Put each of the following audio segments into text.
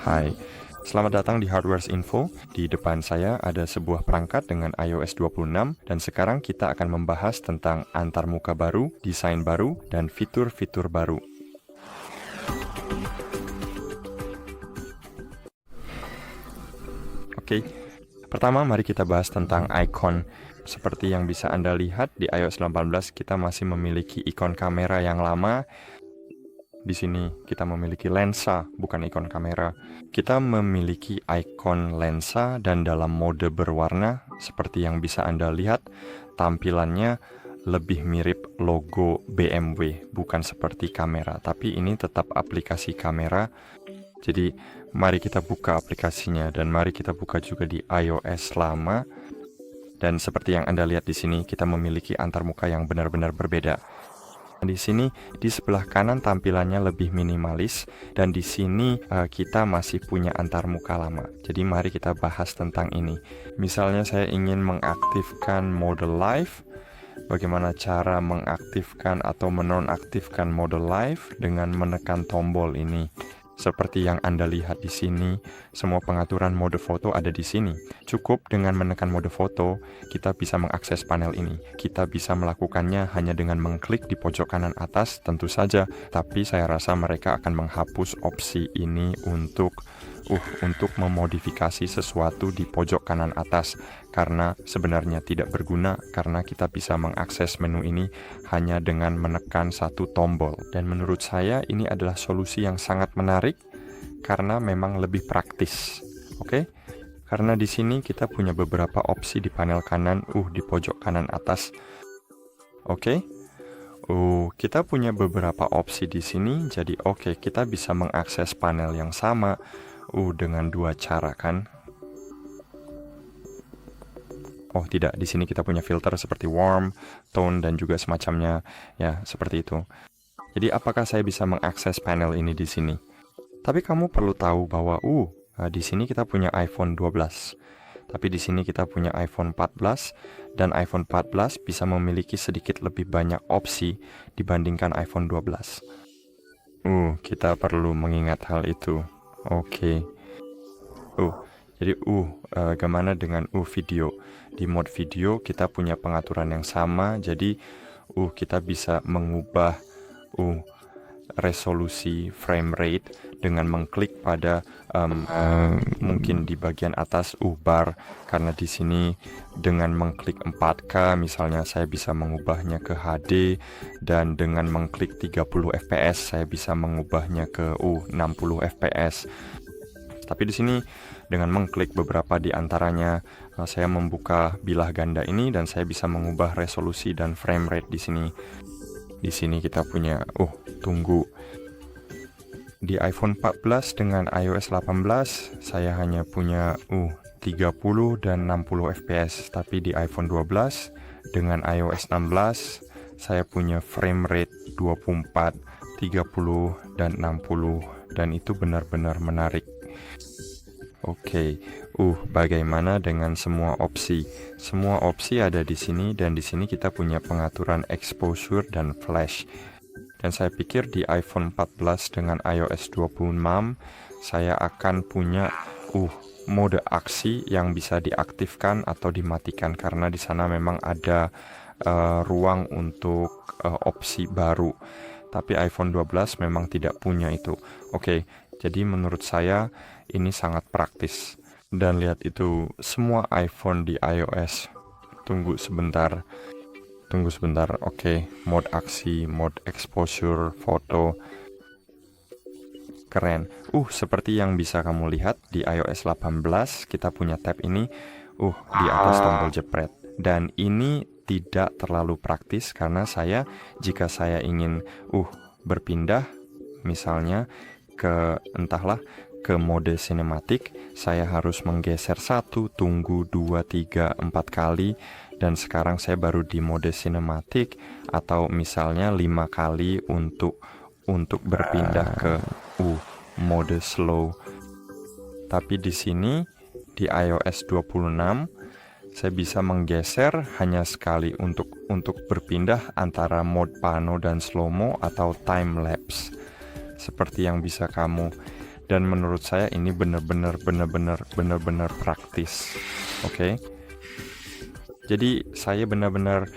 Hai, selamat datang di Hardwares Info. Di depan saya ada sebuah perangkat dengan iOS 26 dan sekarang kita akan membahas tentang antarmuka baru, desain baru, dan fitur-fitur baru. Oke, pertama mari kita bahas tentang icon. Seperti yang bisa Anda lihat di iOS 18 kita masih memiliki ikon kamera yang lama. Di sini kita memiliki lensa, bukan ikon kamera. Kita memiliki ikon lensa dan dalam mode berwarna, seperti yang bisa Anda lihat, tampilannya lebih mirip logo BMW, bukan seperti kamera. Tapi ini tetap aplikasi kamera. Jadi mari kita buka aplikasinya dan mari kita buka juga di iOS lama. Dan seperti yang Anda lihat di sini, kita memiliki antarmuka yang benar-benar berbeda. Di sini di sebelah kanan tampilannya lebih minimalis dan di sini kita masih punya antarmuka lama. Jadi mari kita bahas tentang ini. Misalnya saya ingin mengaktifkan mode live. Bagaimana cara mengaktifkan atau menonaktifkan mode live dengan menekan tombol ini? Seperti yang Anda lihat di sini, semua pengaturan mode foto ada di sini. Cukup dengan menekan mode foto, kita bisa mengakses panel ini. Kita bisa melakukannya hanya dengan mengklik di pojok kanan atas, tentu saja. Tapi saya rasa mereka akan menghapus opsi ini untuk memodifikasi sesuatu di pojok kanan atas. Karena sebenarnya tidak berguna, karena kita bisa mengakses menu ini hanya dengan menekan satu tombol. Dan menurut saya ini adalah solusi yang sangat menarik karena memang lebih praktis. Oke? Karena di sini kita punya beberapa opsi di panel kanan, di pojok kanan atas. Oke? Kita punya beberapa opsi di sini. Jadi kita bisa mengakses panel yang sama dengan dua cara kan? Oh tidak, di sini kita punya filter seperti warm, tone, dan juga semacamnya, ya seperti itu. Jadi apakah saya bisa mengakses panel ini di sini? Tapi kamu perlu tahu bahwa di sini kita punya iPhone 12. Tapi di sini kita punya iPhone 14 dan iPhone 14 bisa memiliki sedikit lebih banyak opsi dibandingkan iPhone 12. Kita perlu mengingat hal itu. Oke. Jadi bagaimana dengan video? Di mode video kita punya pengaturan yang sama. Jadi kita bisa mengubah resolusi frame rate dengan mengklik pada mungkin di bagian atas bar, karena di sini dengan mengklik 4K misalnya saya bisa mengubahnya ke HD, dan dengan mengklik 30 fps saya bisa mengubahnya ke 60 fps. Tapi di sini dengan mengklik beberapa di antaranya saya membuka bilah ganda ini dan saya bisa mengubah resolusi dan frame rate di sini. Di sini kita punya tunggu. Di iPhone 14 dengan iOS 18 saya hanya punya 30 dan 60 fps, tapi di iPhone 12 dengan iOS 16 saya punya frame rate 24, 30 dan 60, dan itu benar-benar menarik. Bagaimana dengan semua opsi? Semua opsi ada di sini, dan di sini kita punya pengaturan exposure dan flash. Dan saya pikir di iPhone 14 dengan iOS 26 saya akan punya mode aksi yang bisa diaktifkan atau dimatikan, karena di sana memang ada ruang untuk opsi baru. Tapi iPhone 12 memang tidak punya itu. Jadi menurut saya ini sangat praktis. Dan lihat itu, semua iPhone di iOS. Tunggu sebentar. Mode aksi, mode exposure, foto. Keren. Seperti yang bisa kamu lihat di iOS 18 kita punya tab ini di atas tombol jepret. Dan ini tidak terlalu praktis karena jika saya ingin berpindah misalnya ke mode sinematik, saya harus menggeser 1, tunggu 2, 3, 4 kali, dan sekarang saya baru di mode sinematik, atau misalnya 5 kali untuk berpindah ke mode slow. Tapi di sini di iOS 26 saya bisa menggeser hanya sekali untuk berpindah antara mode pano dan slow mo atau time lapse, seperti yang bisa kamu Dan menurut saya ini benar-benar praktis. Oke. Jadi saya benar-benar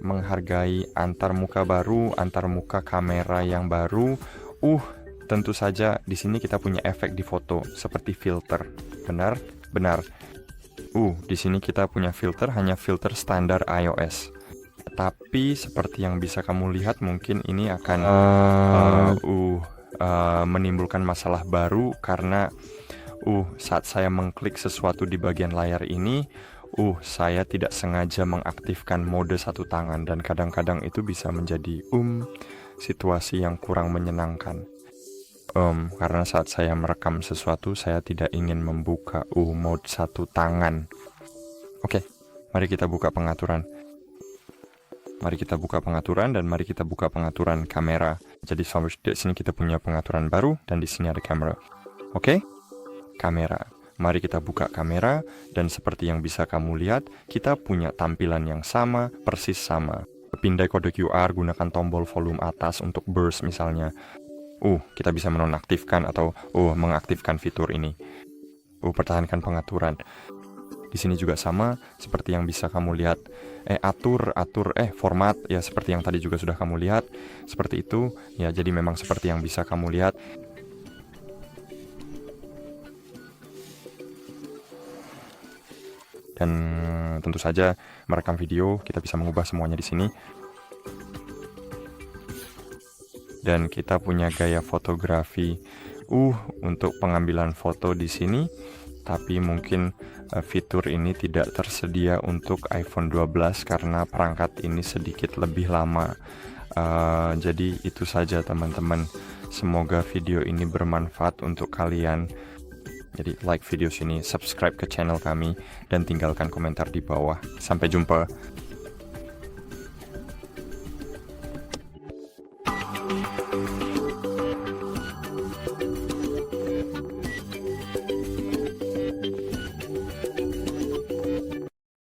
menghargai antar muka baru, antar muka kamera yang baru. Tentu saja di sini kita punya efek di foto seperti filter. Benar. Di sini kita punya filter, hanya filter standar iOS. Tapi seperti yang bisa kamu lihat, mungkin ini akan menimbulkan masalah baru karena saat saya mengklik sesuatu di bagian layar ini, saya tidak sengaja mengaktifkan mode satu tangan, dan kadang-kadang itu bisa menjadi situasi yang kurang menyenangkan. Karena saat saya merekam sesuatu, saya tidak ingin membuka mode satu tangan. Oke, mari kita buka pengaturan. Dan mari kita buka pengaturan kamera. Jadi di sini kita punya pengaturan baru dan di sini ada kamera. Oke? Kamera. Mari kita buka kamera dan seperti yang bisa kamu lihat, kita punya tampilan yang sama, persis sama. Pindai kode QR, gunakan tombol volume atas untuk burst misalnya. Kita bisa menonaktifkan atau mengaktifkan fitur ini. Pertahankan pengaturan. Di sini juga sama seperti yang bisa kamu lihat. Format ya seperti yang tadi juga sudah kamu lihat. Seperti itu. Ya, jadi memang seperti yang bisa kamu lihat. Dan tentu saja merekam video, kita bisa mengubah semuanya di sini. Dan kita punya gaya fotografi untuk pengambilan foto di sini. Tapi mungkin fitur ini tidak tersedia untuk iPhone 12 karena perangkat ini sedikit lebih lama. Jadi itu saja teman-teman. Semoga video ini bermanfaat untuk kalian. Jadi like video sini, subscribe ke channel kami, dan tinggalkan komentar di bawah. Sampai jumpa.